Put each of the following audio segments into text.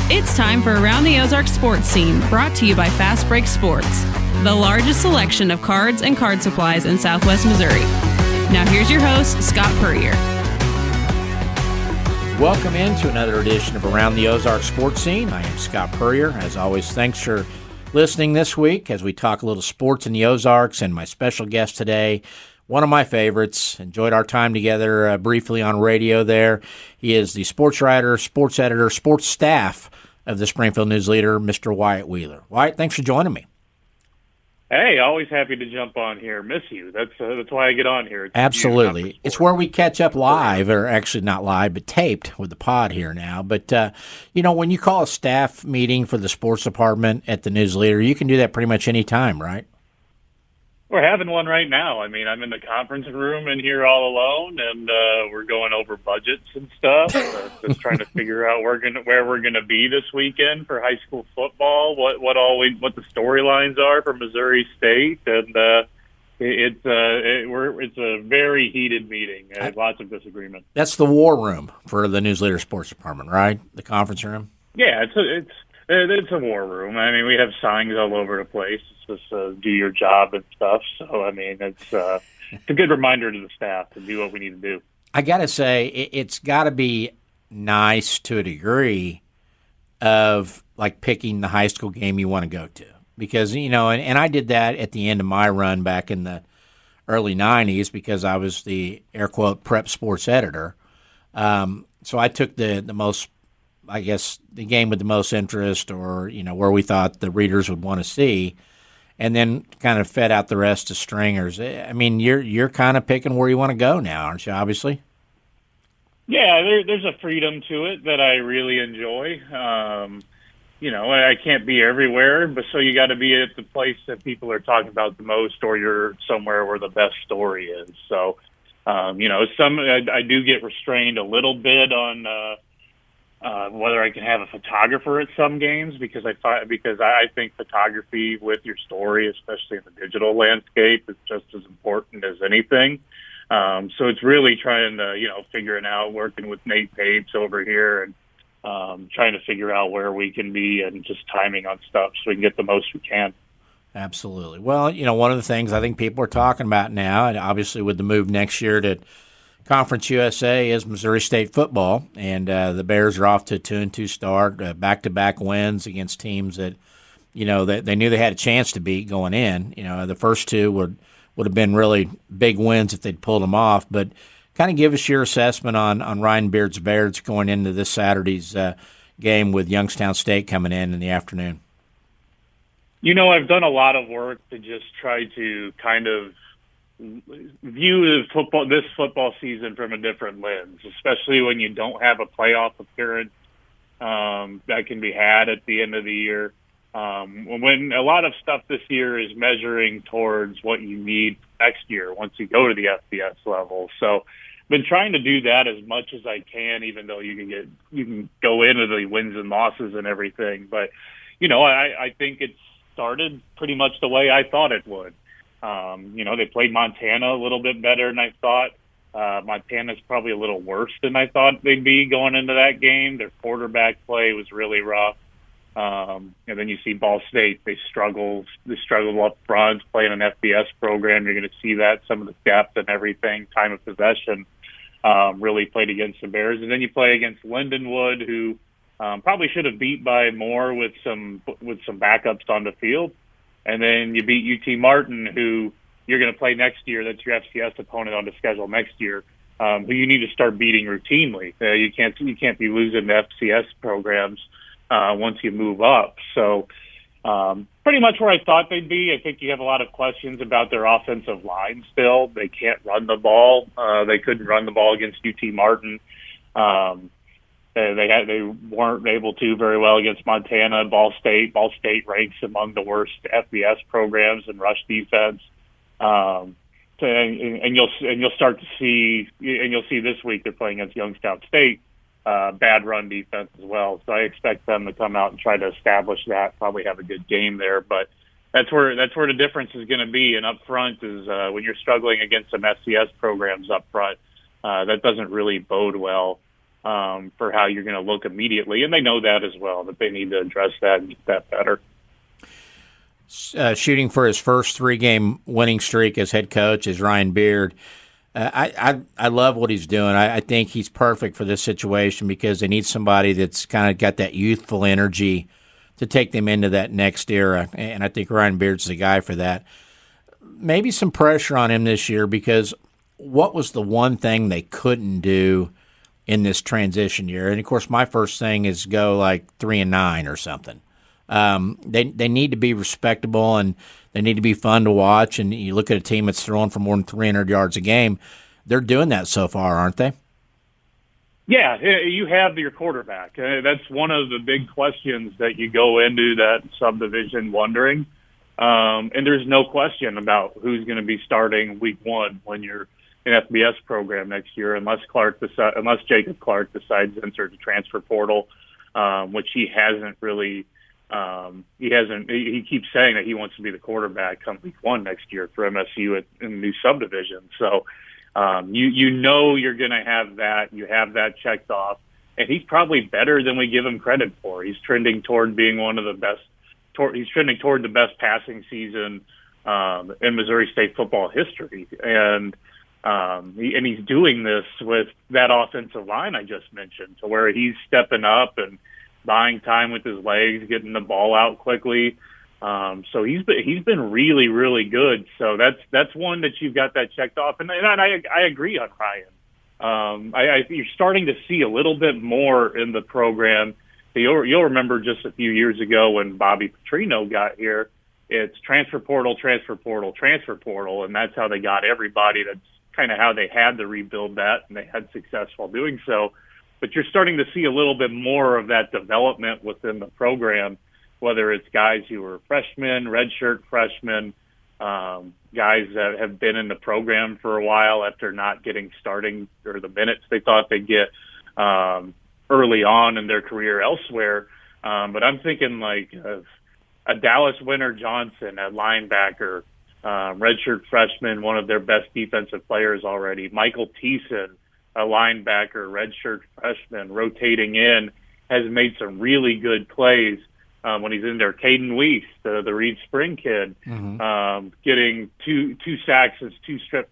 It's time for Around the Ozarks Sports Scene, brought to you by Fast Break Sports, the largest selection of cards and card supplies in Southwest Missouri. Now here's your host, Scott Puryear. Welcome into another edition of Around the Ozarks Sports Scene. I am Scott Puryear. As always, thanks for listening this week as we talk a little sports in the Ozarks, and my special guest today, one of my favorites. Enjoyed our time together briefly on radio there. He is the sports writer, sports editor, sports staff of the Springfield News-Leader, Mr. Wyatt Wheeler. Wyatt, thanks for joining me. Hey, always happy to jump on here. Miss you. That's why I get on here. Absolutely. It's where we catch up live, or actually not live, but taped with the pod here now. But, when you call a staff meeting for the sports department at the News-Leader, you can do that pretty much any time, right? We're having one right now. I mean, I'm in the conference room in here all alone, and we're going over budgets and stuff. Just trying to figure out where we're gonna be this weekend for high school football. What the storylines are for Missouri State, and it's a very heated meeting. Lots of disagreement. That's the war room for the News-Leader Sports Department, right? The conference room. Yeah, it's a war room. I mean, we have signs all over the place. It's just do your job and stuff. So, I mean, it's a good reminder to the staff to do what we need to do. I got to say, it's got to be nice to a degree of, like, picking the high school game you want to go to. Because, and I did that at the end of my run back in the early 90s because I was the, air quote, prep sports editor. So I took the most, I guess, the game with the most interest, or, where we thought the readers would want to see, and then kind of fed out the rest to stringers. I mean, you're kind of picking where you want to go now, aren't you, obviously? Yeah, there's a freedom to it that I really enjoy. I can't be everywhere, but so you got to be at the place that people are talking about the most, or you're somewhere where the best story is. So, I do get restrained a little bit on whether I can have a photographer at some games because I think photography with your story, especially in the digital landscape, is just as important as anything. So it's really trying to, figuring out, working with Nate Pates over here and trying to figure out where we can be and just timing on stuff so we can get the most we can. Absolutely. Well, one of the things I think people are talking about now, and obviously with the move next year to Conference USA, is Missouri State football, and the Bears are off to a 2-2 start, back-to-back wins against teams that, that they knew they had a chance to beat going in. The first two would have been really big wins if they'd pulled them off. But kind of give us your assessment on Ryan Beard's Bears going into this Saturday's game with Youngstown State coming in the afternoon. I've done a lot of work to just try to kind of view this football season from a different lens, especially when you don't have a playoff appearance that can be had at the end of the year. When a lot of stuff this year is measuring towards what you need next year once you go to the FBS level. So I've been trying to do that as much as I can, even though you can go into the wins and losses and everything. But, I think it started pretty much the way I thought it would. They played Montana a little bit better than I thought. Montana's probably a little worse than I thought they'd be going into that game. Their quarterback play was really rough. And then you see Ball State, they struggled up front, playing an FBS program. You're going to see that, some of the depth and everything, time of possession, really played against the Bears. And then you play against Lindenwood, who probably should have beat by more with some backups on the field. And then you beat UT Martin, who you're going to play next year. That's your FCS opponent on the schedule next year, who you need to start beating routinely. You can't be losing to FCS programs once you move up. So pretty much where I thought they'd be. I think you have a lot of questions about their offensive line still. They can't run the ball. They couldn't run the ball against UT Martin. They weren't able to very well against Montana and Ball State. Ball State ranks among the worst FBS programs in rush defense. And you'll start to see, and you'll see this week they're playing against Youngstown State, bad run defense as well. So I expect them to come out and try to establish that. Probably have a good game there, but that's where the difference is going to be. And up front is when you're struggling against some FCS programs up front, that doesn't really bode well for how you're going to look immediately. And they know that as well, that they need to address that and get that better. Shooting for his first 3-game winning streak as head coach is Ryan Beard. I love what he's doing. I think he's perfect for this situation because they need somebody that's kind of got that youthful energy to take them into that next era, and I think Ryan Beard's the guy for that. Maybe some pressure on him this year because what was the one thing they couldn't do in this transition year? And, of course, my first thing is go like 3-9 or something. They need to be respectable and they need to be fun to watch. And you look at a team that's throwing for more than 300 yards a game. They're doing that so far, aren't they? Yeah, you have your quarterback. That's one of the big questions that you go into that subdivision wondering. And there's no question about who's going to be starting week 1 when you're an FBS program next year, unless Jacob Clark decides to enter the transfer portal, which he hasn't really. He keeps saying that he wants to be the quarterback come week 1 next year for MSU in the new subdivision. So you're going to have that. You have that checked off, and he's probably better than we give him credit for. He's trending toward being one of the best. He's trending toward the best passing season in Missouri State football history, and he's doing this with that offensive line I just mentioned, to where he's stepping up and buying time with his legs, getting the ball out quickly. So he's been really, really good. So that's one that you've got that checked off. And I agree on Ryan. You're starting to see a little bit more in the program. You'll remember just a few years ago when Bobby Petrino got here, it's transfer portal, transfer portal, transfer portal, and that's how they got everybody. That's kind of how they had to rebuild that, and they had success while doing so. But you're starting to see a little bit more of that development within the program, whether it's guys who are freshmen, redshirt freshmen, guys that have been in the program for a while after not getting starting or the minutes they thought they'd get early on in their career elsewhere. But I'm thinking like a Dallas Winter Johnson at linebacker, redshirt freshman, one of their best defensive players already. Michael Thiessen, a linebacker, redshirt freshman, rotating in, has made some really good plays when he's in there. Caden Weiss, the Reed Spring kid, getting two sacks and two strip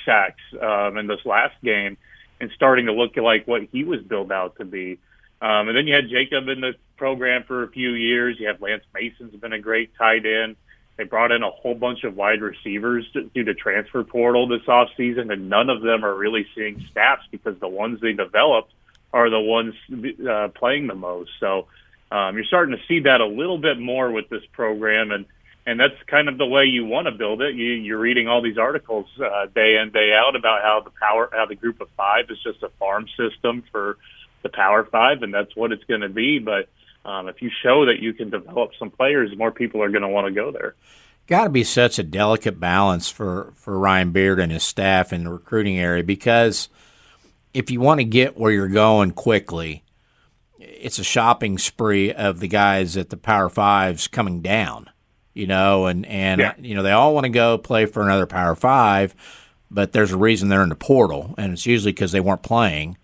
sacks in this last game, and starting to look like what he was built out to be. And then you had Jacob in the program for a few years. You have Lance Mason's been a great tight end. They brought in a whole bunch of wide receivers due to transfer portal this offseason, and none of them are really seeing snaps because the ones they developed are the ones playing the most. So you're starting to see that a little bit more with this program, and that's kind of the way you want to build it. You're reading all these articles day in, day out about how the group of 5 is just a farm system for the Power 5, and that's what it's going to be. But if you show that you can develop some players, more people are going to want to go there. Got to be such a delicate balance for Ryan Beard and his staff in the recruiting area, because if you want to get where you're going quickly, it's a shopping spree of the guys at the Power 5s coming down, and yeah. They all want to go play for another Power 5, but there's a reason they're in the portal, and it's usually because they weren't playing.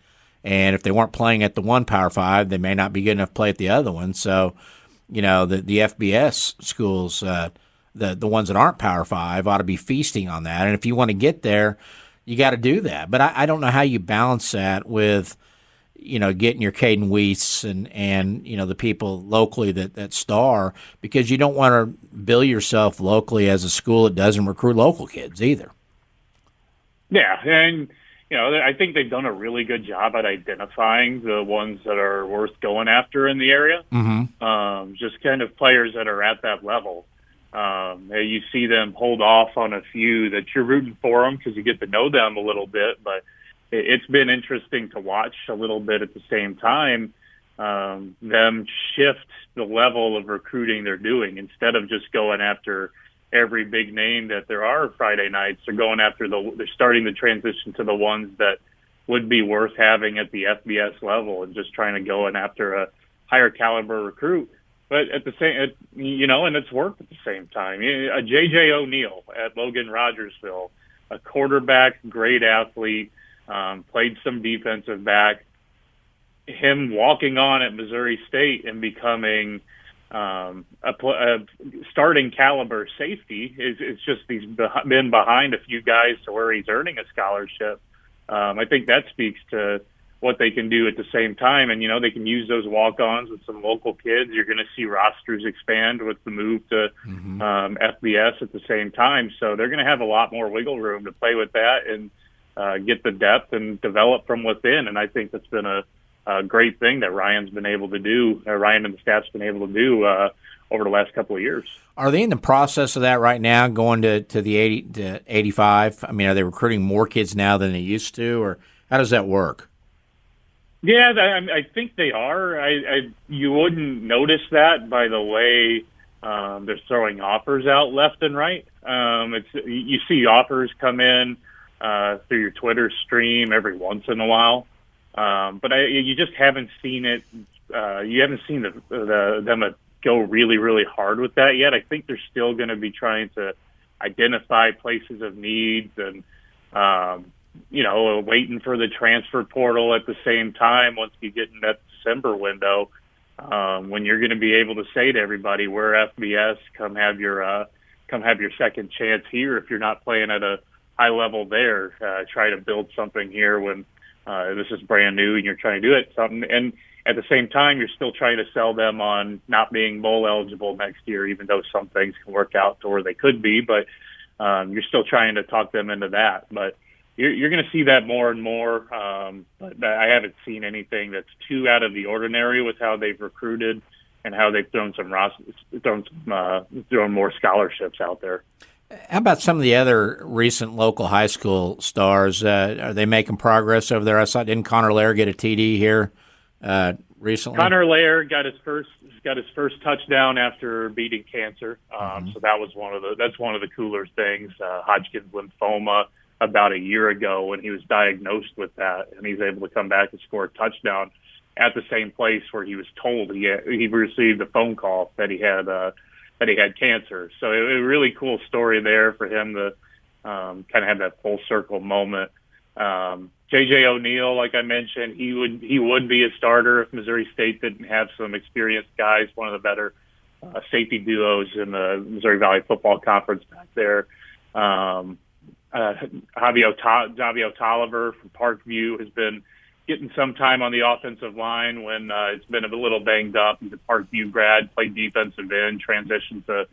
And if they weren't playing at the one Power 5, they may not be good enough to play at the other one. So, the FBS schools, the ones that aren't Power 5, ought to be feasting on that. And if you want to get there, you got to do that. But I don't know how you balance that with, getting your Caden Weiss and the people locally that star, because you don't want to bill yourself locally as a school that doesn't recruit local kids either. Yeah, and I think they've done a really good job at identifying the ones that are worth going after in the area. Mm-hmm. Just kind of players that are at that level. You see them hold off on a few that you're rooting for them because you get to know them a little bit, but it's been interesting to watch a little bit at the same time, them shift the level of recruiting they're doing. Instead of just going after every big name that there are Friday nights, they're going after they're starting to transition to the ones that would be worth having at the FBS level, and just trying to go in after a higher caliber recruit. But at the same, and it's worked at the same time. A J.J. O'Neal at Logan Rogersville, a quarterback, great athlete, played some defensive back. Him walking on at Missouri State and becoming a starting caliber safety it's just he's been behind a few guys to where he's earning a scholarship. I think that speaks to what they can do at the same time. And, they can use those walk-ons with some local kids. You're going to see rosters expand with the move to FBS at the same time. So they're going to have a lot more wiggle room to play with that and get the depth and develop from within. And I think that's been a great thing that Ryan's been able to do, Ryan and the staff's been able to do over the last couple of years. Are they in the process of that right now, going to the 80 to 85? I mean, are they recruiting more kids now than they used to, or how does that work? Yeah, I think they are. You wouldn't notice that by the way they're throwing offers out left and right. You see offers come in through your Twitter stream every once in a while, but you just haven't seen it. You haven't seen them go really, really hard with that yet. I think they're still going to be trying to identify places of needs and waiting for the transfer portal at the same time once you get in that December window, when you're going to be able to say to everybody, we're FBS, come have your second chance here. If you're not playing at a high level there, try to build something here when this is brand new and you're trying to do it something. And at the same time, you're still trying to sell them on not being bowl eligible next year, even though some things can work out to where they could be, but you're still trying to talk them into that. But you're going to see that more and more. But I haven't seen anything that's too out of the ordinary with how they've recruited and how they've thrown more scholarships out there. How about some of the other recent local high school stars? Are they making progress over there? I saw, didn't Connor Lair get a TD here recently? Connor Lair got his first touchdown after beating cancer. So that's one of the cooler things. Hodgkin's lymphoma about a year ago when he was diagnosed with that, and he's able to come back and score a touchdown at the same place where he was told he received a phone call that he had cancer. So it was a really cool story there for him to kind of have that full circle moment. J.J. O'Neill, like I mentioned, he would be a starter if Missouri State didn't have some experienced guys, one of the better safety duos in the Missouri Valley Football Conference back there. Javio Tolliver from Parkview has been getting some time on the offensive line when it's been a little banged up. He's a Parkview grad, played defensive end, transitioned to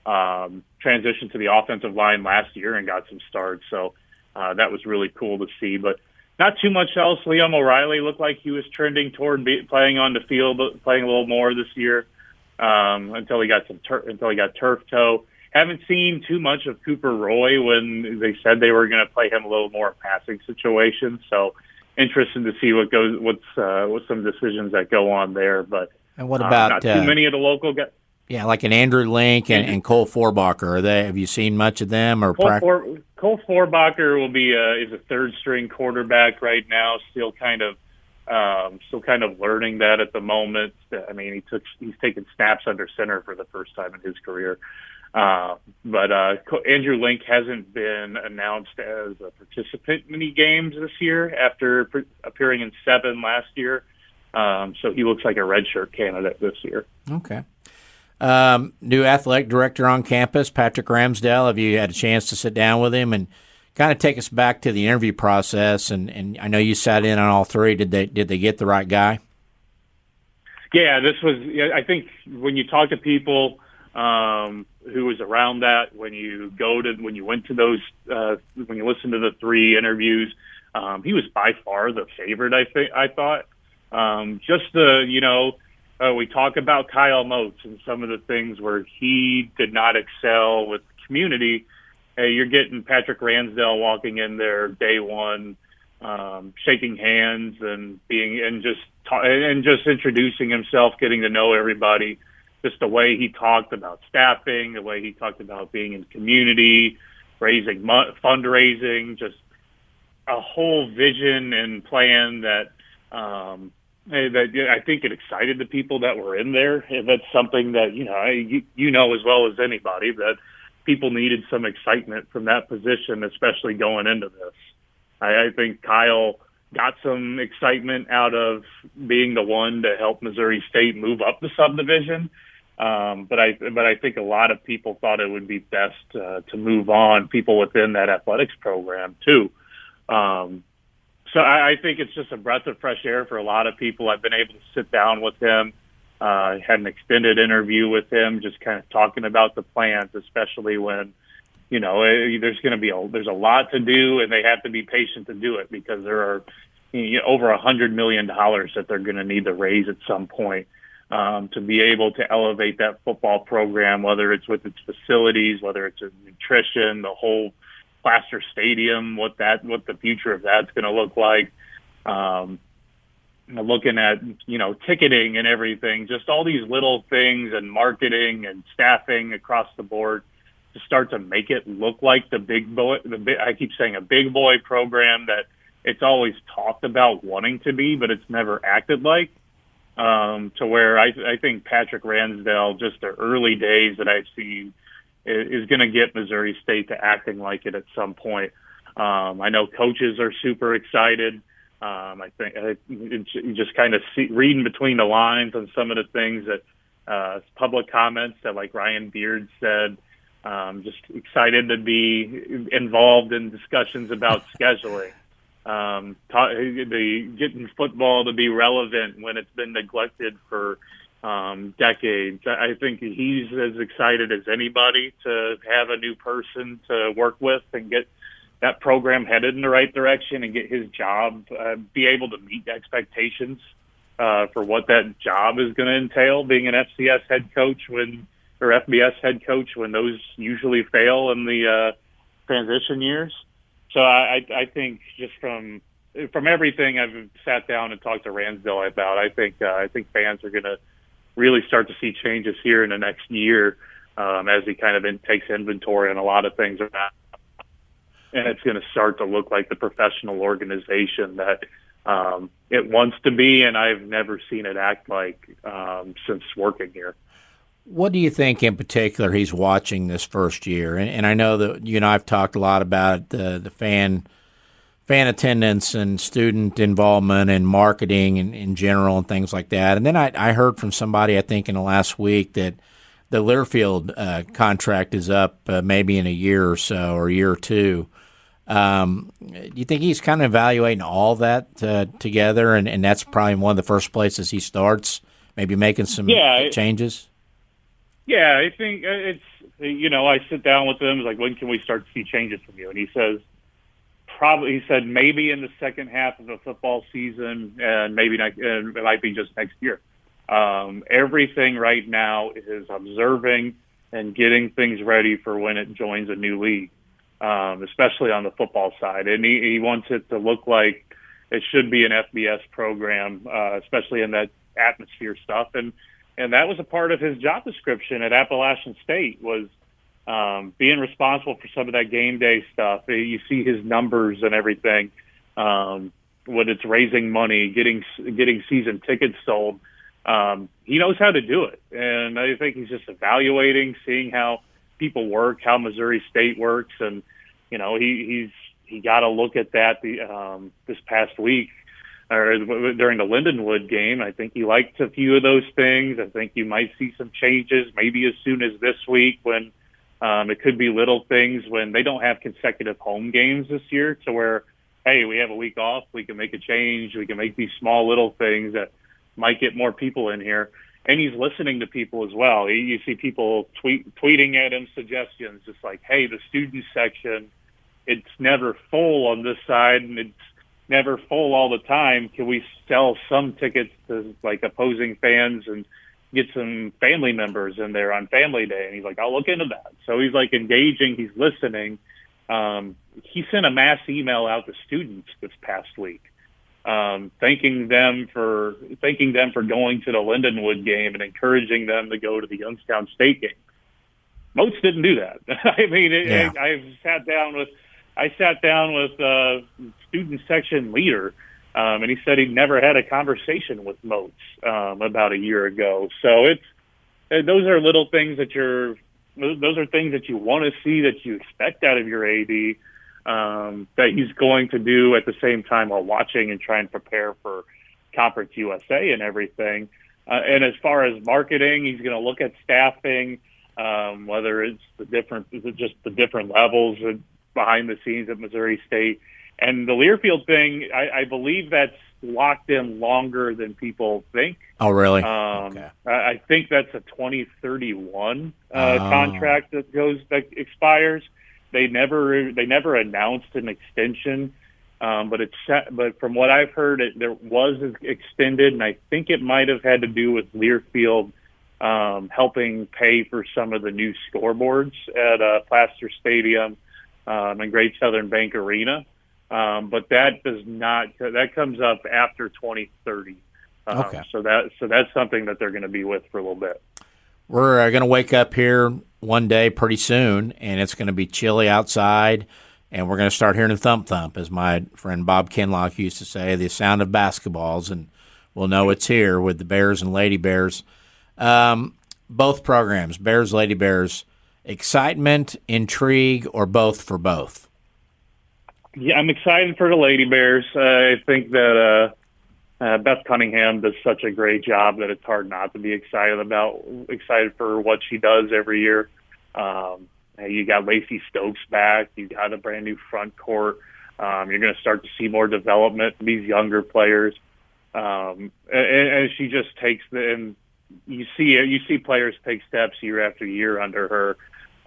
the offensive line last year and got some starts. So that was really cool to see. But not too much else. Liam O'Reilly looked like he was trending toward playing on the field, playing a little more this year until he got turf toe. Haven't seen too much of Cooper Roy when they said they were going to play him a little more passing situations. So interesting to see what's some decisions that go on there. But and what about not too many of the local guys? Yeah, like an Andrew Link and Cole Forbacher. Have you seen much of them? Or Cole Forbacher is a third string quarterback right now, still kind of learning that at the moment. I mean, he's taken snaps under center for the first time in his career. But Andrew Link hasn't been announced as a participant in any games this year after appearing in 7 last year. So he looks like a redshirt candidate this year. Okay. New athletic director on campus, Patrick Ramsdell. Have you had a chance to sit down with him and kind of take us back to the interview process? And I know you sat in on all 3. Did they get the right guy? Yeah, I think when you talk to people who was around that, when you went to those, when you listen to the 3 interviews, he was by far the favorite. I thought, we talk about Kyle Motes and some of the things where he did not excel with the community. Hey, you're getting Patrick Ramsdell walking in there day one, shaking hands and just introducing himself, getting to know everybody. Just the way he talked about staffing, the way he talked about being in community, fundraising, just a whole vision and plan that I think it excited the people that were in there. And that's something that, as well as anybody, that people needed some excitement from that position, especially going into this. I think Kyle got some excitement out of being the one to help Missouri State move up the subdivision. But I think a lot of people thought it would be best to move on, people within that athletics program too. So I think it's just a breath of fresh air for a lot of people. I've been able to sit down with him, had an extended interview with him, just kind of talking about the plans, especially when, there's a lot to do, and they have to be patient to do it because there are over $100 million that they're going to need to raise at some point to be able to elevate that football program, whether it's with its facilities, whether it's in nutrition, the whole plaster stadium, what the future of that's going to look like. Looking at, ticketing and everything, just all these little things and marketing and staffing across the board to start to make it look like I keep saying a big boy program that it's always talked about wanting to be, but it's never acted like. To where I think Patrick Ransdell, just the early days that I've seen, is going to get Missouri State to acting like it at some point. I know coaches are super excited. I think you just kind of reading between the lines on some of the things that public comments that like Ryan Beard said. Just excited to be involved in discussions about scheduling. Getting football to be relevant when it's been neglected for decades. I think he's as excited as anybody to have a new person to work with and get that program headed in the right direction and get his job, be able to meet expectations for what that job is going to entail, being an FCS head coach or FBS head coach when those usually fail in the transition years. So I think just from everything I've sat down and talked to Ransdell about, I think fans are going to really start to see changes here in the next year as he kind of takes inventory on a lot of things around. And it's going to start to look like the professional organization that it wants to be, and I've never seen it act like since working here. What do you think in particular he's watching this first year? And I know that you and I have talked a lot about the fan attendance and student involvement and marketing in general and things like that. And then I heard from somebody, I think in the last week, that the Learfield contract is up maybe in a year or so or a year or two. Do you think he's kind of evaluating all that together and that's probably one of the first places he starts, maybe making some changes? Yeah, I think it's, I sit down with him, like, when can we start to see changes from you? And he said maybe in the second half of the football season, and maybe it might be just next year. Everything right now is observing and getting things ready for when it joins a new league, especially on the football side. And he wants it to look like it should be an FBS program, especially in that atmosphere stuff. And that was a part of his job description at Appalachian State was being responsible for some of that game day stuff. You see his numbers and everything, when it's raising money, getting season tickets sold. He knows how to do it. And I think he's just evaluating, seeing how people work, how Missouri State works. And, he got to look at that this past week. Or during the Lindenwood game. I think he liked a few of those things. I think you might see some changes maybe as soon as this week when it could be little things when they don't have consecutive home games this year to where, hey, we have a week off, we can make a change, we can make these small little things that might get more people in here. And he's listening to people as well. You see people tweeting at him suggestions just like, hey, the student section, it's never full on this side and it's never full all the time. Can we sell some tickets to like opposing fans and get some family members in there on family day? And he's like, I'll look into that. So he's like engaging, he's listening. He sent a mass email out to students this past week, thanking them for going to the Lindenwood game and encouraging them to go to the Youngstown State game. Moats didn't do that. I mean, I sat down with student section leader, and he said he'd never had a conversation with Moats about a year ago. So those are little things those are things that you want to see, that you expect out of your AD. that he's going to do at the same time while watching and trying to prepare for Conference USA and everything. And as far as marketing, he's going to look at staffing, whether it's just the different levels behind the scenes at Missouri State. And the Learfield thing, I believe that's locked in longer than people think. Oh, really? Okay. I think that's a 2031 contract that expires. They never announced an extension, but from what I've heard, there was extended, and I think it might have had to do with Learfield helping pay for some of the new scoreboards at Plaster Stadium and Great Southern Bank Arena. But that comes up after 2030. Okay. So that's something that they're going to be with for a little bit. We're going to wake up here one day pretty soon, and it's going to be chilly outside, and we're going to start hearing a thump thump, as my friend Bob Kinlock used to say, the sound of basketballs, and we'll know it's here with the Bears and Lady Bears. Both programs, Bears, Lady Bears, excitement, intrigue, or both for both? Yeah, I'm excited for the Lady Bears. I think that Beth Cunningham does such a great job that it's hard not to be excited for what she does every year. You got Lacey Stokes back. You got a brand new front court. You're going to start to see more development in these younger players. And she just takes and you see players take steps year after year under her.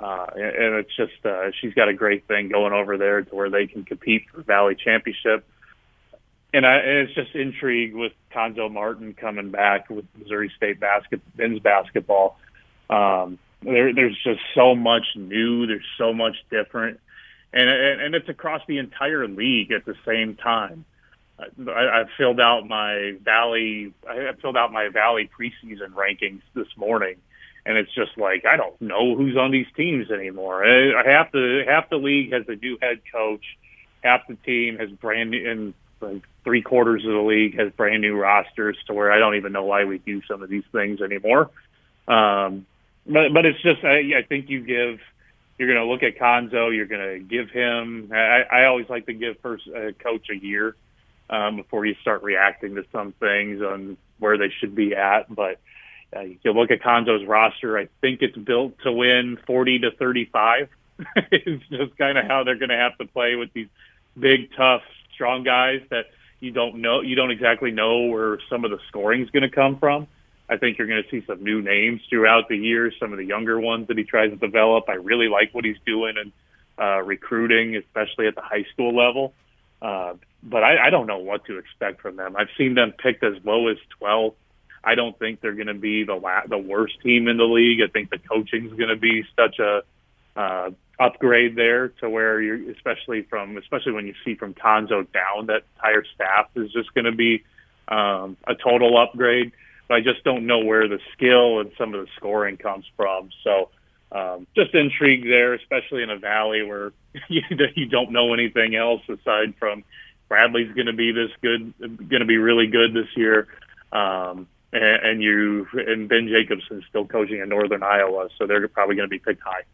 And it's just she's got a great thing going over there to where they can compete for Valley Championship. And it's just intrigue with Conzo Martin coming back with Missouri State men's basketball. There's just so much new. There's so much different, and it's across the entire league at the same time. I filled out my Valley preseason rankings this morning, and it's just like I don't know who's on these teams anymore. Half the league has a new head coach. Half the team has brand new, and like 3/4 of the league has brand new rosters to where I don't even know why we do some of these things anymore. But it's just I think you're going to look at Conzo. You're going to give him. I always like to give coach a year before you start reacting to some things on where they should be at. But you look at Conzo's roster. I think it's built to win 40-35. It's just kind of how they're going to have to play with these big, tough, strong guys that you don't exactly know where some of the scoring is going to come from. I think you're going to see some new names throughout the year, some of the younger ones that he tries to develop. I really like what he's doing in recruiting, especially at the high school level. But I don't know what to expect from them. I've seen them picked as low as 12. I don't think they're going to be the worst team in the league. I think the coaching is going to be such a upgrade there to where you're, especially when you see from Conzo down, that entire staff is just going to be a total upgrade. But I just don't know where the skill and some of the scoring comes from. So just intrigue there, especially in a Valley where you don't know anything else aside from Bradley's going to be really good this year. And Ben Jacobson's still coaching in Northern Iowa, so they're probably going to be picked high.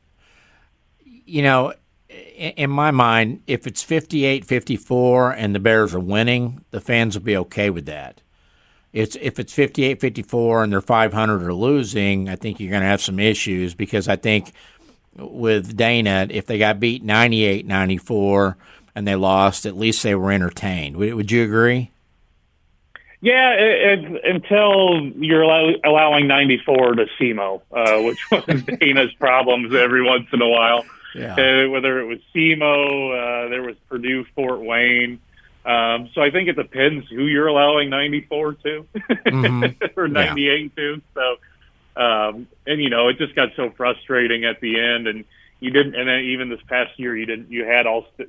You know, in my mind, if it's 58-54 and the Bears are winning, the fans will be okay with that. If it's 58-54 and they're 500 or losing, I think you're going to have some issues because I think with Dana, if they got beat 98-94 and they lost, at least they were entertained. Would you agree? Yeah, until you're allowing 94 to SEMO, which was Dana's problems every once in a while. Yeah. Whether it was SEMO, there was Purdue, Fort Wayne. So I think it depends who you're allowing 94 to or 98 to. So, and it just got so frustrating at the end, and you didn't. And then even this past year, you didn't. You had Alston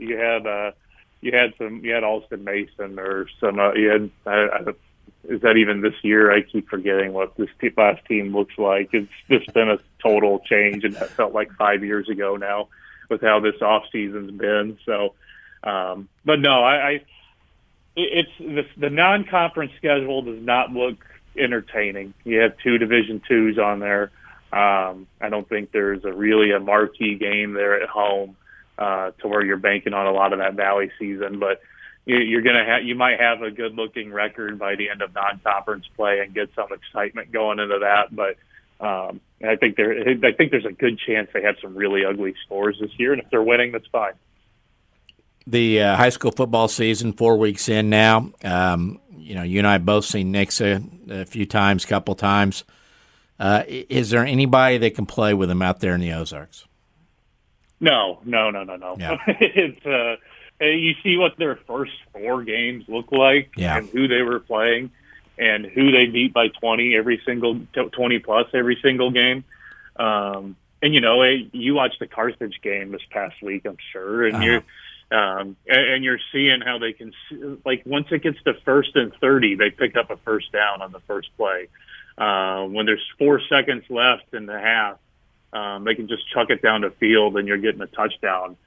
Mason or some. Is that even this year? I keep forgetting what this last team looks like. It's just been a total change, and that felt like 5 years ago now with how this off season's been. So, but no, it's the non-conference schedule does not look entertaining. You have 2 Division IIs on there. I don't think there's really a marquee game there at home. to where you're banking on a lot of that Valley season. But you might have a good-looking record by the end of non-conference play and get some excitement going into that. But I think there's a good chance they have some really ugly scores this year, and if they're winning, that's fine. The high school football season, 4 weeks in now. You and I have both seen Nixa a few times, couple times. Is there anybody that can play with them out there in the Ozarks? No. Yeah. It's you see what their first 4 games look like, and who they were playing, and who they beat by 20 plus every single game. And you watched the Carthage game this past week, I'm sure, and you're seeing how they can, like, once it gets to 1st and 30, they pick up a first down on the first play. When there's 4 seconds left in the half, they can just chuck it down the field and you're getting a touchdown.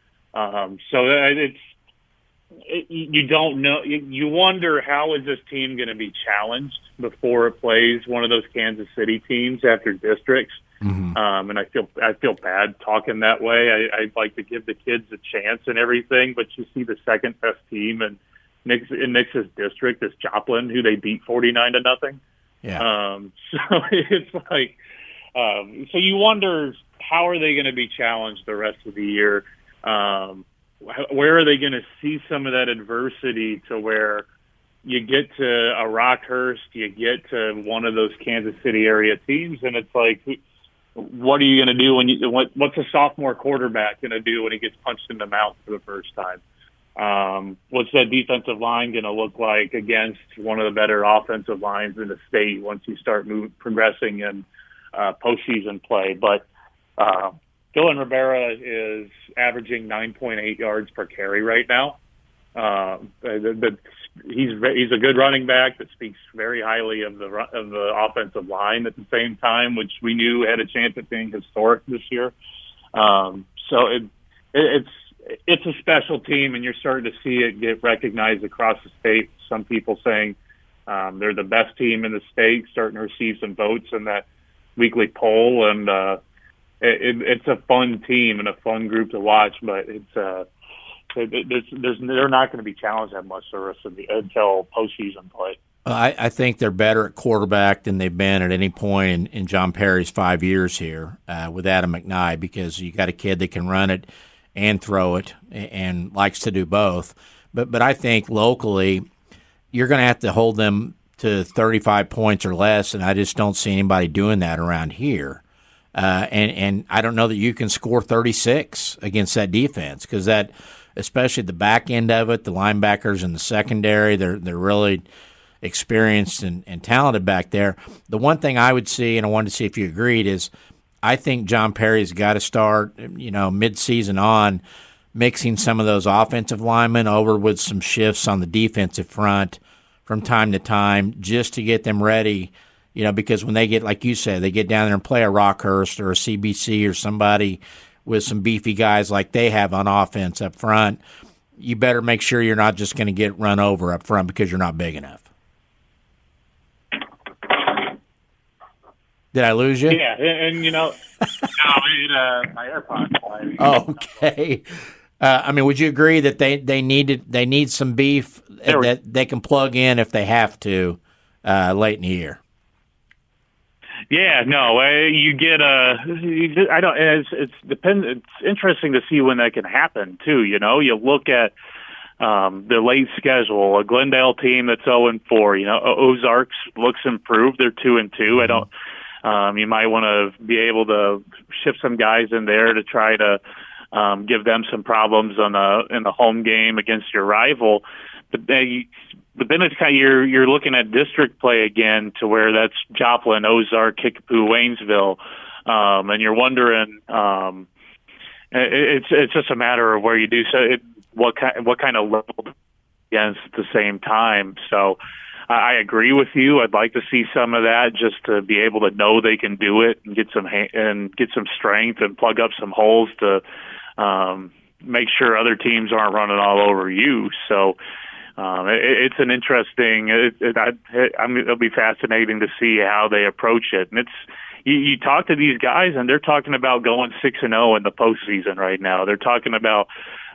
You don't know. You wonder, how is this team going to be challenged before it plays one of those Kansas City teams after districts? Mm-hmm. And I feel bad talking that way. I'd like to give the kids a chance and everything, but you see the second best team in Nix's district is Joplin, who they beat 49-0. Yeah. So it's like, so you wonder, how are they going to be challenged the rest of the year? Where are they going to see some of that adversity to where you get to a Rockhurst, you get to one of those Kansas City area teams, and it's like, what are you going to do what's a sophomore quarterback going to do when he gets punched in the mouth for the first time? What's that defensive line going to look like against one of the better offensive lines in the state once you start progressing in postseason play? But Dylan Rivera is averaging 9.8 yards per carry right now. He's a good running back that speaks very highly of the offensive line at the same time, which we knew had a chance at being historic this year. So it's a special team, and you're starting to see it get recognized across the state. Some people saying they're the best team in the state, starting to receive some votes in that weekly poll, and it's a fun team and a fun group to watch, but they're not going to be challenged that much the rest of until postseason play. I think they're better at quarterback than they've been at any point in John Perry's 5 years here with Adam McKnight, because you got a kid that can run it and throw it and likes to do both. But I think locally you're going to have to hold them to 35 points or less, and I just don't see anybody doing that around here. And I don't know that you can score 36 against that defense, because that, especially the back end of it, the linebackers in the secondary, they're really experienced and talented back there. The one thing I would see, and I wanted to see if you agreed, is I think John Perry's got to start, mid-season on, mixing some of those offensive linemen over with some shifts on the defensive front from time to time, just to get them ready. Because when they get, like you said, they get down there and play a Rockhurst or a CBC or somebody with some beefy guys like they have on offense up front, you better make sure you're not just going to get run over up front because you're not big enough. Did I lose you? Yeah, and no, my AirPods. Okay. Would you agree that they need some beef that they can plug in if they have to late in the year? Yeah, no, you get I don't. It's depends. It's interesting to see when that can happen too. You look at the late schedule, a Glendale team that's 0-4. Ozarks looks improved. They're 2-2. I don't. You might want to be able to shift some guys in there to try to give them some problems in the home game against your rival. But then it's kind of you're looking at district play again, to where that's Joplin, Ozark, Kickapoo, Waynesville, and you're wondering. It's just a matter of where you do what kind of level against at the same time. So I agree with you. I'd like to see some of that, just to be able to know they can do it and get some strength and plug up some holes to make sure other teams aren't running all over you. So. It's an interesting. It'll be fascinating to see how they approach it, and you talk to these guys, and they're talking about going 6-0 in the postseason right now. They're talking about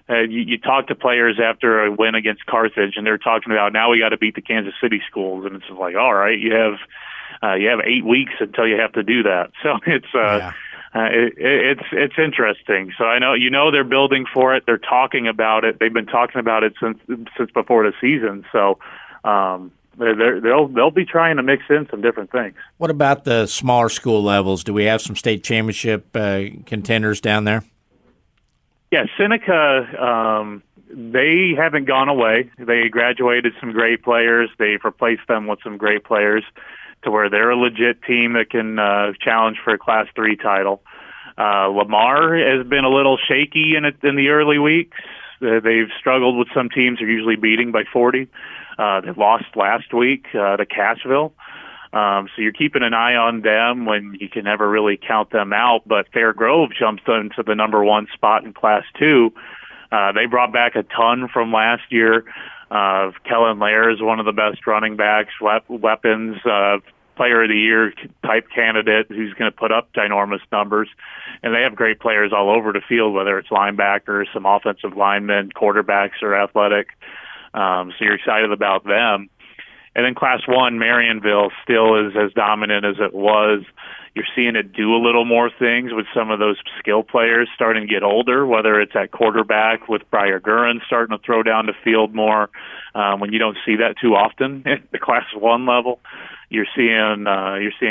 you talk to players after a win against Carthage, and they're talking about now we got to beat the Kansas City schools, and it's like, all right, you have 8 weeks until you have to do that. So it's interesting. So I know they're building for it. They're talking about it. They've been talking about it since before the season. So they'll be trying to mix in some different things. What about the smaller school levels? Do we have some state championship contenders down there? Yeah, Seneca, they haven't gone away. They graduated some great players. They've replaced them with some great players to where they're a legit team that can challenge for a Class 3 title. Lamar has been a little shaky in the early weeks. They've struggled with some teams they're usually beating by 40. They lost last week to Cashville. So you're keeping an eye on them when you can never really count them out. But Fair Grove jumps into the number 1 spot in Class 2. They brought back a ton from last year. Kellen Lair is one of the best running backs, weapons, player of the year type candidate who's going to put up ginormous numbers. And they have great players all over the field, whether it's linebackers, some offensive linemen, quarterbacks are athletic. So you're excited about them. And then Class 1, Marionville still is as dominant as it was. You're seeing it do a little more things with some of those skill players starting to get older, whether it's at quarterback with Briar Gurin starting to throw down the field more, when you don't see that too often at the Class 1 level. You're seeing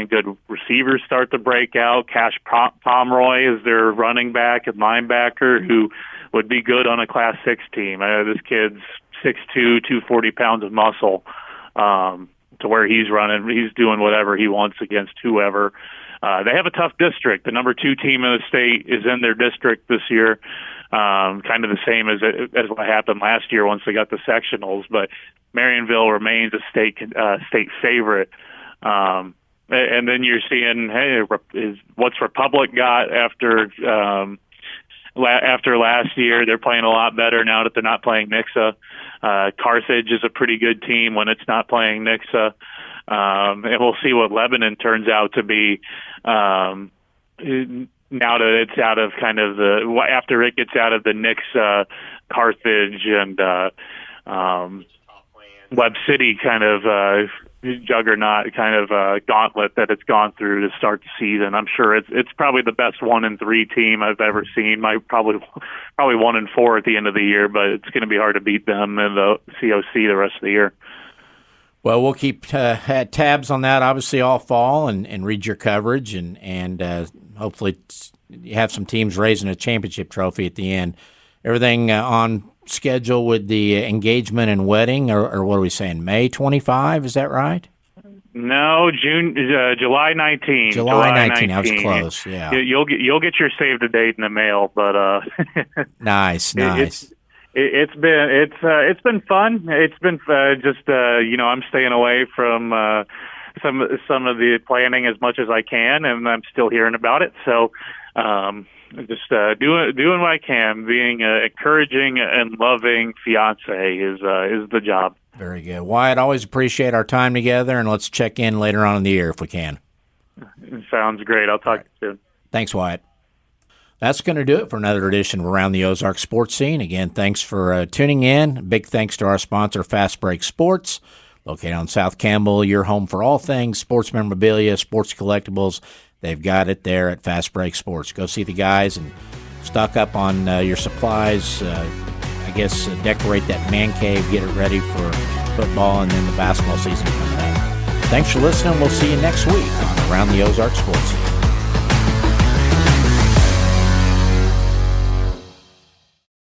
good receivers start to break out. Cash Pomeroy is their running back and linebacker who would be good on a Class 6 team. This kid's 6'2", 240 pounds of muscle. To where he's running, he's doing whatever he wants against whoever. They have a tough district. The number 2 team in the state is in their district this year, kind of the same as what happened last year once they got the sectionals. But Marionville remains a state favorite. And then you're seeing, what's Republic got after last year? They're playing a lot better now that they're not playing Nixa. Carthage is a pretty good team when it's not playing Nixa. And we'll see what Lebanon turns out to be now that it's out of after it gets out of the Nixa, Carthage, and Webb City kind of juggernaut kind of gauntlet that it's gone through to start the season. I'm sure it's probably the best 1-3 team I've ever seen. Probably 1-4 at the end of the year, but it's going to be hard to beat them in the COC the rest of the year. Well, we'll keep tabs on that, obviously, all fall and read your coverage and hopefully you have some teams raising a championship trophy at the end. Everything on schedule with the engagement and wedding, or what are we saying, May 25? Is that right? No, July 19. July 19. I was close. Yeah, you'll get your save the date in the mail, but nice. It's been fun. It's been I'm staying away from some of the planning as much as I can, and I'm still hearing about it. So just doing what I can, being encouraging and loving fiance is the job. Very good, Wyatt. Always appreciate our time together, and let's check in later on in the year if we can. Sounds great. I'll talk to you soon. Thanks, Wyatt. That's going to do it for another edition of Around the Ozarks Sports Scene. Again, thanks for tuning in. Big thanks to our sponsor, Fast Break Sports, located on South Campbell, your home for all things sports memorabilia, sports collectibles. They've got it there at Fast Break Sports. Go see the guys and stock up on your supplies. Decorate that man cave, get it ready for football and then the basketball season coming up. Thanks for listening. We'll see you next week on Around the Ozarks Sports Scene.